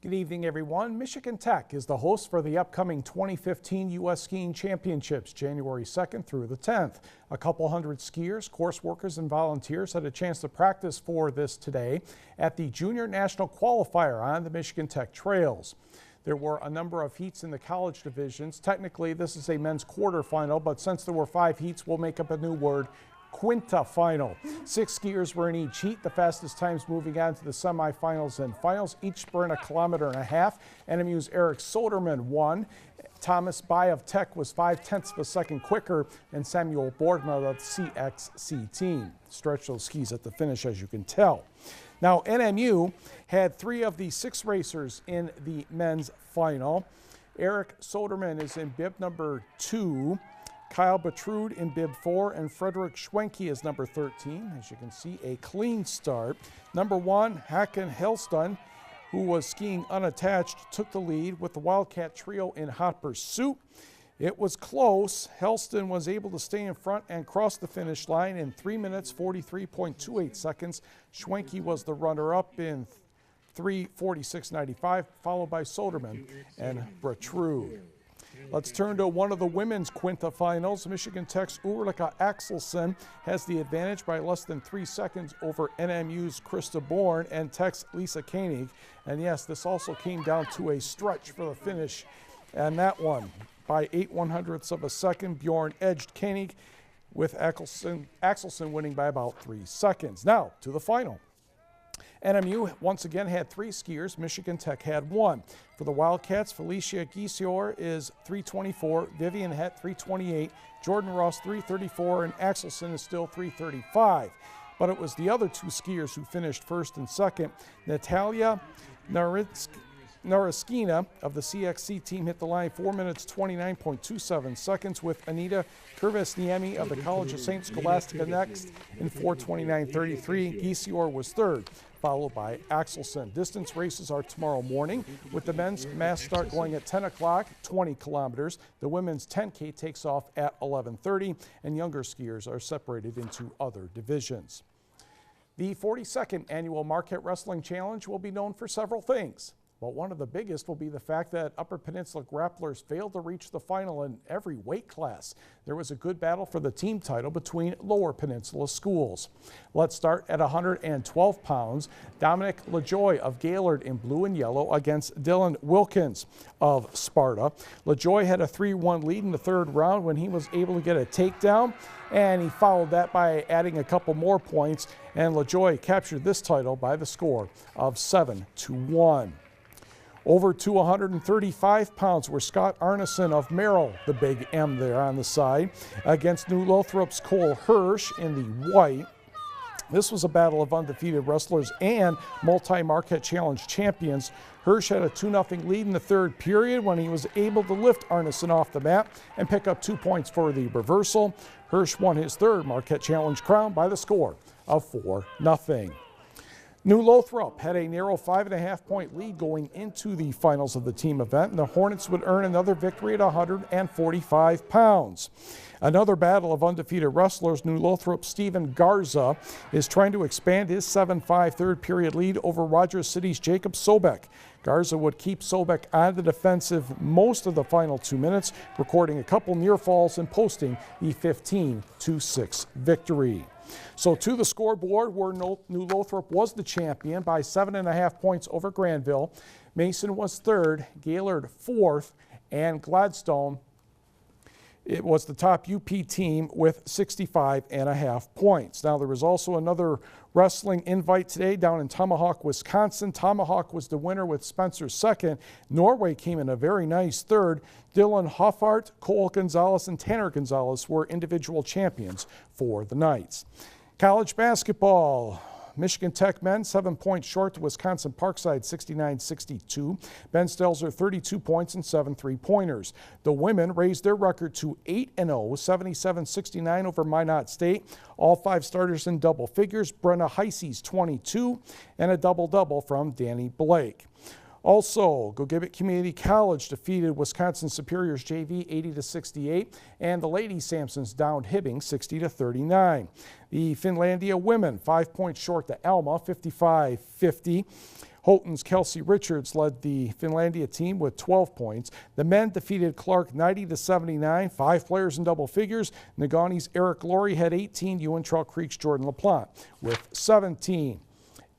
Good evening, everyone. Michigan Tech is the host for the upcoming 2015 U.S. Skiing Championships, January 2nd through the 10th. A couple hundred skiers, course workers, and volunteers had a chance to practice for this today at the Junior National Qualifier on the Michigan Tech trails. There were a number of heats in the college divisions. Technically, this is a men's quarterfinal, but since there were 5 heats, we'll make up a new word: quinta final. 6 skiers were in each heat, the fastest times moving on to the semifinals and finals. Each sprint 1.5 kilometers. NMU's Eric Soderman won. Thomas Bai of Tech was 0.5 of a second quicker, and Samuel Boardman of the CXC team stretched those skis at the finish, as you can tell. Now, NMU had 3 of the 6 racers in the men's final. Eric Soderman is in bib number 2. Kyle Bertrude in bib 4, and Frederick Schwenke is number 13. As you can see, a clean start. Number 1, Hakan Helston, who was skiing unattached, took the lead with the Wildcat trio in hot pursuit. It was close. Helston was able to stay in front and cross the finish line in 3 minutes 43.28 seconds. Schwenke was the runner-up in 3:46.95, followed by Soderman and Bertrude. Let's turn to one of the women's quinta finals. Michigan Tech's Ulrika Axelsson has the advantage by less than 3 seconds over NMU's Krista Bourne and Tech's Lisa Koenig. And yes, this also came down to a stretch for the finish, and that one by 8/100ths of a second. Bjorn edged Koenig, with Axelsson winning by about 3 seconds. Now to the final. NMU once again had 3 skiers. Michigan Tech had 1. For the Wildcats, Felicia Giesior is 3:24, Vivian Het 3:28, Jordan Ross 3:34, and Axelsson is still 3:35. But it was the other 2 skiers who finished first and second. Natalia Naraskina of the CXC team hit the line 4 minutes 29.27 seconds, with Anita Kurvesniemi of the College of St. Scholastica next in 4:29.33. Giesior was third, followed by Axelsson. Distance races are tomorrow morning, with the men's mass start going at 10 o'clock, 20 kilometers. The women's 10K takes off at 11:30, and younger skiers are separated into other divisions. The 42nd annual Marquette Wrestling Challenge will be known for several things. But one of the biggest will be the fact that Upper Peninsula grapplers failed to reach the final in every weight class. There was a good battle for the team title between Lower Peninsula schools. Let's start at 112 pounds. Dominic LaJoy of Gaylord in blue and yellow against Dylan Wilkins of Sparta. LaJoy had a 3-1 lead in the 3rd round when he was able to get a takedown, and he followed that by adding a couple more points, and LaJoy captured this title by the score of 7-1. Over to 135 pounds were Scott Arneson of Merrill, the big M there on the side, against New Lothrop's Cole Hirsch in the white. This was a battle of undefeated wrestlers and multi-Marquette Challenge champions. Hirsch had a 2-0 lead in the 3rd period when he was able to lift Arneson off the mat and pick up 2 points for the reversal. Hirsch won his 3rd Marquette Challenge crown by the score of 4-0. New Lothrop had a narrow 5.5-point lead going into the finals of the team event, and the Hornets would earn another victory at 145 pounds. Another battle of undefeated wrestlers. New Lothrop's Stephen Garza is trying to expand his 7-5 3rd period lead over Rogers City's Jacob Sobek. Garza would keep Sobek on the defensive most of the final 2 minutes, recording a couple near falls and posting the 15-6 victory. So to the scoreboard, where New Lothrop was the champion by 7.5 points over Granville. Mason was 3rd, Gaylord 4th, and Gladstone, it was the top UP team with 65.5 points. Now, there was also another wrestling invite today down in Tomahawk, Wisconsin. Tomahawk was the winner with Spencer 2nd. Norway came in a very nice 3rd. Dylan Hoffart, Cole Gonzalez, and Tanner Gonzalez were individual champions for the Knights. College basketball. Michigan Tech men 7 points short to Wisconsin Parkside 69-62. Ben Stelzer 32 points and 7 3-pointers. The women raised their record to 8-0, 77-69 over Minot State. All 5 starters in double figures. Brenna Heisey's 22 and a double-double from Danny Blake. Also, Gogibic Community College defeated Wisconsin Superior's JV 80-68, and the Lady Sampsons downed Hibbing 60-39. The Finlandia women 5 points short to Alma 55-50. Houghton's Kelsey Richards led the Finlandia team with 12 points. The men defeated Clark 90-79, 5 players in double figures. Negaunee's Eric Laurie had 18, Uintral Creek's Jordan LaPlante with 17.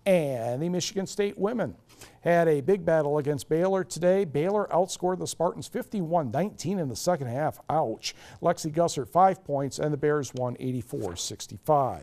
And the Michigan State women had a big battle against Baylor today. Baylor outscored the Spartans 51-19 in the second half. Ouch. Lexi Gussert 5 points, and the Bears won 84-65.